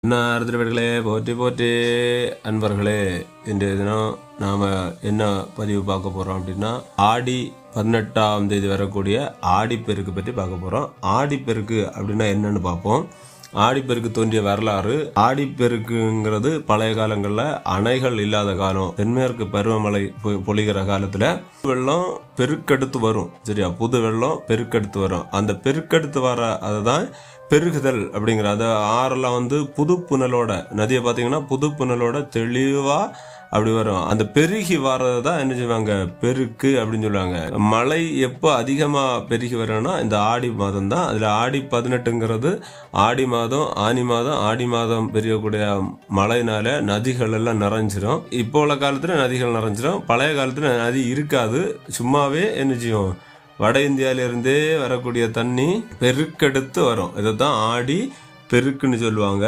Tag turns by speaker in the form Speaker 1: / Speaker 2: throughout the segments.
Speaker 1: என்ன அறுதிரவர்களே, போற்றி போற்றி அன்பர்களே. இன்றைய தினம் நாம் என்ன பதிவு பார்க்க போகிறோம் அப்படின்னா, ஆடி 18ஆம் தேதி வரக்கூடிய ஆடிப்பெருக்கு பற்றி பார்க்க போகிறோம். ஆடிப்பெருக்கு அப்படின்னா என்னன்னு பார்ப்போம். ஆடிப்பெருக்கு தோன்றிய வரலாறு. ஆடிப்பெருக்குங்கிறது பழைய காலங்களில் அணைகள் இல்லாத காலம், தென்மேற்கு பருவமழை பொழிகிற காலத்தில் வெள்ளம் பெருக்கெடுத்து வரும். சரியா, புது வெள்ளம் பெருக்கெடுத்து வரும். அந்த பெருக்கெடுத்து வர அதை தான் பெருகுதல் அப்படிங்கிற. அது ஆறெல்லாம் புது புனலோட, நதியை பார்த்தீங்கன்னா புது புனலோட தெளிவா அப்படி வரும். அந்த பெருகி வர்றது தான் என்ன செய்வாங்க, பெருக்கு அப்படின்னு சொல்லுவாங்க. மழை எப்போ அதிகமா பெருகி வரணும்னா இந்த ஆடி மாதம் தான். அதுல ஆடி 18ங்கிறது ஆடி மாதம், ஆடி மாதம் பெரியக்கூடிய மழைனால நதிகள் எல்லாம் நிறைஞ்சிரும். இப்போ உள்ள காலத்துல நதிகள் நிறைஞ்சிரும். பழைய காலத்துல நதி இருக்காது, சும்மாவே என்ன செய்யும், வட இந்தியாவிலிருந்தே வரக்கூடிய தண்ணி பெருக்கெடுத்து வரும். இதைத்தான் ஆடி பெருக்குன்னு சொல்லுவாங்க.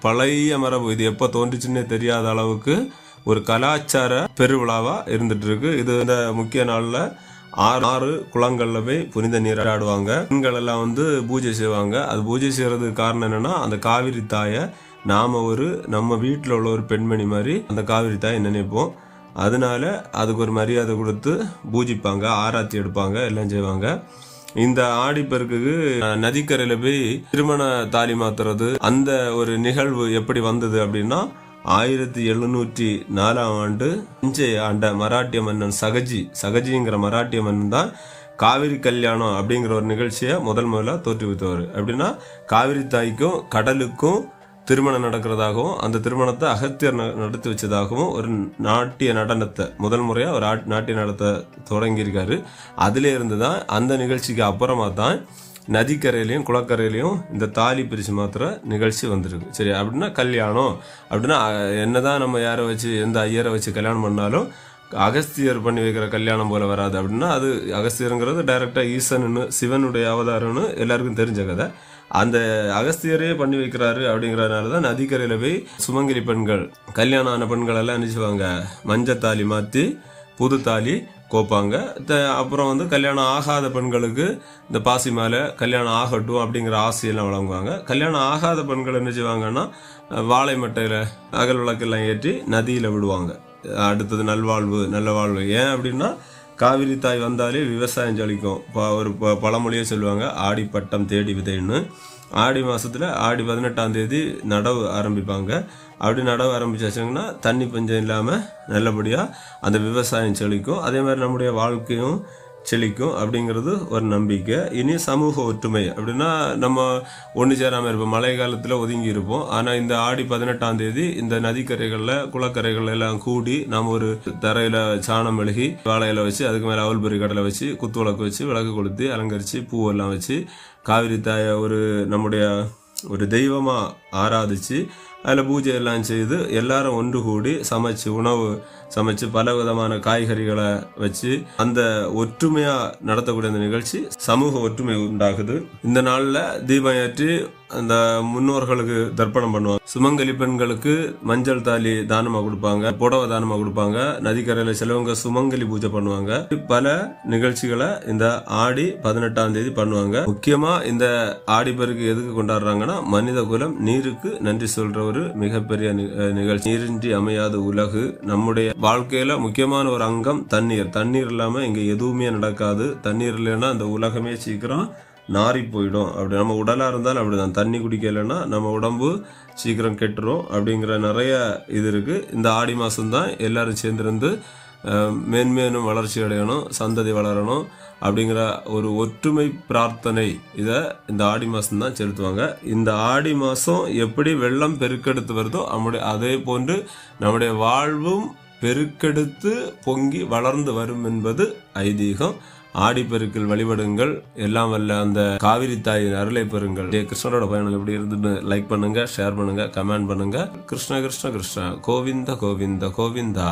Speaker 1: பழைய மரபு. இது எப்போ தோன்றுச்சுன்னே தெரியாத அளவுக்கு ஒரு கலாச்சார பெருவிழாவா இருந்துட்டு இருக்கு. இது இந்த முக்கிய நாள்ல ஆறு குளங்கள்ல போய் புனித நீராடுவாங்க. பெண்கள் எல்லாம் பூஜை செய்வாங்க. அது பூஜை செய்யறதுக்கு காரணம் என்னன்னா, அந்த காவிரி தாயை நாம நம்ம வீட்டில் உள்ள ஒரு பெண்மணி மாதிரி அந்த காவிரி தாயை நினைப்போம். அதனால அதுக்கு ஒரு மரியாதை கொடுத்து பூஜிப்பாங்க, ஆராத்தி எடுப்பாங்க, எல்லாம் செய்வாங்க. இந்த ஆடிப்பெருக்குக்கு நதிக்கரையில போய் திருமண தாலி மாத்துறது, அந்த ஒரு நிகழ்வு எப்படி வந்தது அப்படின்னா, 1704ஆம் ஆண்டு ஆண்ட மராட்டிய மன்னன் சகஜிங்கிற மராட்டிய மன்னன் தான் காவிரி கல்யாணம் அப்படிங்கிற ஒரு நிகழ்ச்சியை முதல்ல தோற்றுவித்தவர். அப்படின்னா காவிரி தாய்க்கும் கடலுக்கும் திருமணம் நடக்கிறதாகவும், அந்த திருமணத்தை அகத்தியர் நடத்தி வச்சதாகவும் ஒரு நாட்டிய நடனத்தை முதல் முறையா ஒரு நாட்டிய நடத்த தொடங்கியிருக்காரு. அதுல இருந்து தான் அந்த நிகழ்ச்சிக்கு அப்புறமா தான் நதிக்கரையிலையும் குளக்கரையிலையும் இந்த தாலி பிரிச்சு மாத்திர நிகழ்ச்சி வந்திருக்கு. சரி, அப்படின்னா கல்யாணம் அப்படின்னா என்னதான் நம்ம யாரை வச்சு, எந்த ஐயரை வச்சு கல்யாணம் பண்ணாலும் அகஸ்தியர் பண்ணி வைக்கிற கல்யாணம் போல வராது. அப்படின்னா அது அகஸ்தியருங்கிறது டைரக்டா ஈசன்னு, சிவனுடைய அவதாரம்னு எல்லாருக்கும் தெரிஞ்ச கதை. அந்த அகஸ்தியரே பண்ணி வைக்கிறாரு. அப்படிங்கறதுனாலதான் நதிக்கரையில போய் சுமங்கலி பெண்கள், கல்யாணம் ஆன பெண்கள் எல்லாம் நினைச்சுவாங்க, மஞ்சத்தாலி மாத்தி புது தாலி கோப்பாங்க. அப்புறம் கல்யாணம் ஆகாத பெண்களுக்கு இந்த பாசி மேல கல்யாணம் ஆகட்டும் அப்படிங்கிற ஆசையெல்லாம் வழங்குவாங்க. கல்யாணம் ஆகாத பெண்கள் என்ன செய்வாங்கன்னா, வாழை மட்டையில அகல் விளக்கெல்லாம் ஏற்றி நதியில விடுவாங்க. அடுத்தது நல்ல வாழ்வு. ஏன் அப்படின்னா, காவிரி தாய் வந்தாலே விவசாயம் செழிக்கும். ஒரு பழமொழியே சொல்லுவாங்க, ஆடி பட்டம் தேடி விதைன்னு. ஆடி மாசத்துல ஆடி 18ஆம் தேதி நடவு ஆரம்பிப்பாங்க. அப்படி நடவு ஆரம்பிச்சாச்சுங்கன்னா தண்ணி பஞ்சம் இல்லாம நல்லபடியா அந்த விவசாயம் செழிக்கும். அதே மாதிரி நம்முடைய வாழ்க்கையும் செழிக்கும் அப்படிங்கிறது ஒரு நம்பிக்கை. இனி சமூக ஒற்றுமை அப்படின்னா, நம்ம ஒன்று சேராம இருப்போம், மழை காலத்துல ஒதுங்கி இருப்போம். ஆனா இந்த ஆடி 18ஆம் தேதி இந்த நதிக்கரைகள்ல குளக்கரைகள் எல்லாம் கூடி நாம் ஒரு தரையில சாணம் மெழுகி வாழையில வச்சு, அதுக்கு மேல அவல்பொரி கடலை வச்சு, குத்து விளக்கு வச்சு, விளக்கு கொளுத்தி அலங்கரிச்சு பூவெல்லாம் வச்சு காவிரி தாயை நம்முடைய ஒரு தெய்வமா ஆராதிச்சு அதில் பூஜை எல்லாம் செய்து எல்லாரும் ஒன்று கூடி உணவு சமைச்சு பல விதமான காய்கறிகளை வச்சு அந்த ஒற்றுமையா நடத்தக்கூடிய அந்த நிகழ்ச்சி சமூக ஒற்றுமை உண்டாகுது. இந்த நாள்ல தீபம் ஏற்றி அந்த முன்னோர்களுக்கு தர்ப்பணம் பண்ணுவாங்க. சுமங்கலி பெண்களுக்கு மஞ்சள் தாலி தானமா கொடுப்பாங்க, புடவை தானமா கொடுப்பாங்க. நதிக்கரையில சிலவங்க சுமங்கலி பூஜை பண்ணுவாங்க. பல நிகழ்ச்சிகளை இந்த ஆடி 18ஆம் தேதி பண்ணுவாங்க. முக்கியமா இந்த ஆடிப்பெருக்கு எதுக்கு கொண்டாடுறாங்கன்னா, மனித குலம் நீருக்கு நன்றி சொல்ற ஒரு மிகப்பெரிய நிகழ்ச்சி. நீரின்றி அமையாத உலகு. நம்முடைய வாழ்க்கையில முக்கியமான ஒரு அங்கம் தண்ணீர். தண்ணீர் இல்லாம இங்க எதுவுமே நடக்காது. தண்ணீர் இல்லைன்னா அந்த உலகமே சீக்கிரம் நாரி போயிடும். அப்படி நம்ம உடலா இருந்தாலும் அப்படிதான், தண்ணி குடிக்கலைன்னா நம்ம உடம்பு சீக்கிரம் கெட்டுரும். அப்படிங்கிற நிறைய இது இருக்கு. இந்த ஆடி மாசம் தான் எல்லாரும் சேர்ந்திருந்து மேன்மேனும் வளர்ச்சி அடையணும், சந்ததி வளரணும் அப்படிங்கிற ஒரு ஒற்றுமை பிரார்த்தனை இதை இந்த ஆடி மாசம் தான் செலுத்துவாங்க. இந்த ஆடி மாசம் எப்படி வெள்ளம் பெருக்கெடுத்து வருதோ அதே போன்று நம்முடைய வாழ்வும் பெருக்கெடுத்து பொங்கி வளர்ந்து வரும் என்பது ஐதீகம். ஆடிப்பெருக்கில் வழிபடுங்கள். எல்லாம் வல்ல அந்த காவிரி தாயின் அருளை பெறுங்கள். கிருஷ்ணரோட பயணம் எப்படி இருந்துன்னு லைக் பண்ணுங்க, ஷேர் பண்ணுங்க, கமெண்ட் பண்ணுங்க. கிருஷ்ண கிருஷ்ண கிருஷ்ண கோவிந்த கோவிந்த கோவிந்தா.